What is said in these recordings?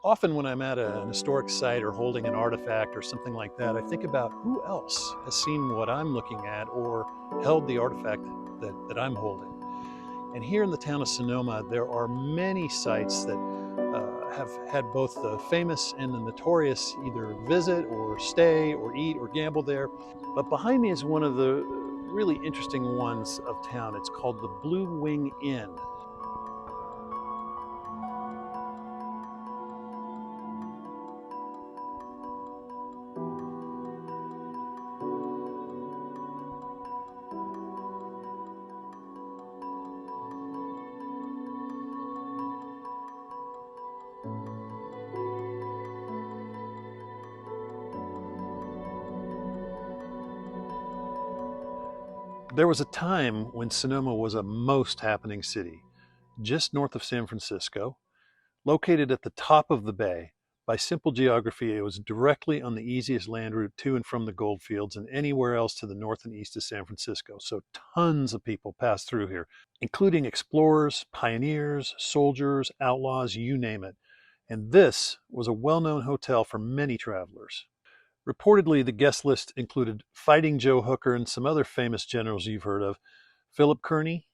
Often when I'm at an historic site or holding an artifact or something like that, I think about who else has seen what I'm looking at or held the artifact that I'm holding. And here in the town of Sonoma, there are many sites that have had both the famous and the notorious either visit or stay or eat or gamble there. But behind me is one of the really interesting ones of town. It's called the Blue Wing Inn. There was a time when Sonoma was a most happening city, just north of San Francisco, located at the top of the bay. By simple geography, it was directly on the easiest land route to and from the gold fields and anywhere else to the north and east of San Francisco. So tons of people passed through here, including explorers, pioneers, soldiers, outlaws, you name it. And this was a well-known hotel for many travelers. Reportedly, the guest list included Fighting Joe Hooker and some other famous generals you've heard of, Philip Kearny,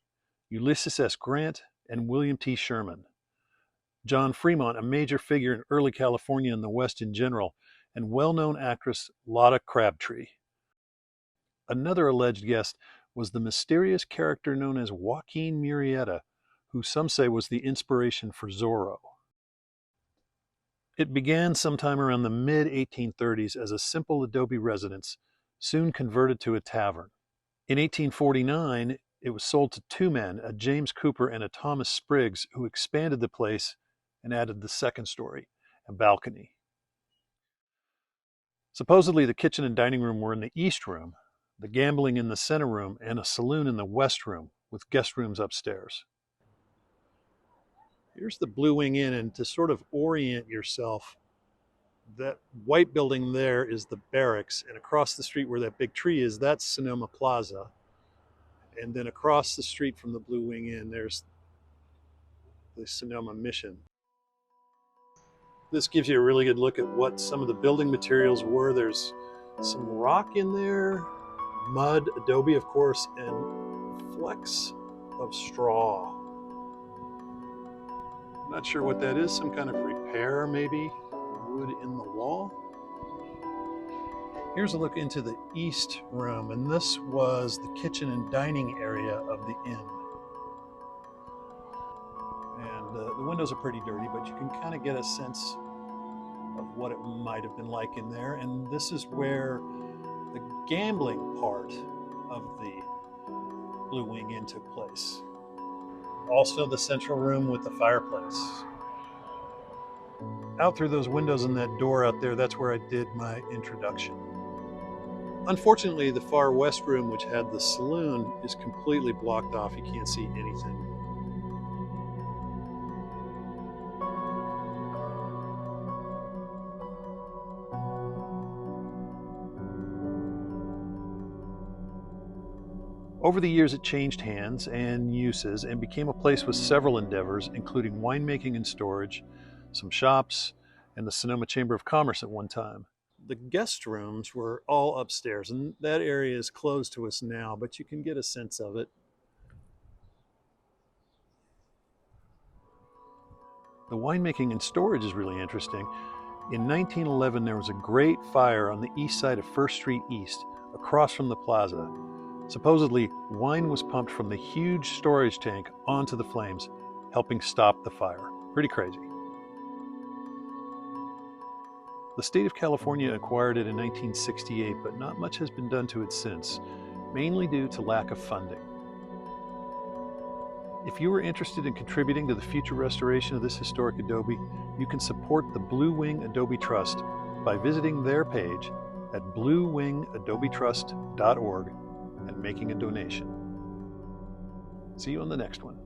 Ulysses S. Grant, and William T. Sherman. John Fremont, a major figure in early California and the West in general, and well-known actress Lotta Crabtree. Another alleged guest was the mysterious character known as Joaquin Murrieta, who some say was the inspiration for Zorro. It began sometime around the mid-1830s as a simple adobe residence, soon converted to a tavern. In 1849, it was sold to two men, a James Cooper and a Thomas Spriggs, who expanded the place and added the second story, a balcony. Supposedly, the kitchen and dining room were in the east room, the gambling in the center room, and a saloon in the west room, with guest rooms upstairs. Here's the Blue Wing Inn, and to sort of orient yourself, that white building there is the barracks, and across the street where that big tree is, that's Sonoma Plaza. And then across the street from the Blue Wing Inn, there's the Sonoma Mission. This gives you a really good look at what some of the building materials were. There's some rock in there, mud, adobe, of course, and flecks of straw. Not sure what that is, some kind of repair maybe, wood in the wall. Here's a look into the east room, and this was the kitchen and dining area of the inn. And the windows are pretty dirty, but you can kind of get a sense of what it might have been like in there. And this is where the gambling part of the Blue Wing Inn took place. Also the central room with the fireplace. Out through those windows and that door out there, that's where I did my introduction. Unfortunately, the far west room, which had the saloon, is completely blocked off. You can't see anything. Over the years, it changed hands and uses and became a place with several endeavors, including winemaking and storage, some shops, and the Sonoma Chamber of Commerce at one time. The guest rooms were all upstairs, and that area is closed to us now, but you can get a sense of it. The winemaking and storage is really interesting. In 1911, there was a great fire on the east side of First Street East, across from the plaza. Supposedly, wine was pumped from the huge storage tank onto the flames, helping stop the fire. Pretty crazy. The state of California acquired it in 1968, but not much has been done to it since, mainly due to lack of funding. If you are interested in contributing to the future restoration of this historic adobe, you can support the Blue Wing Adobe Trust by visiting their page at bluewingadobetrust.org and making a donation. See you on the next one.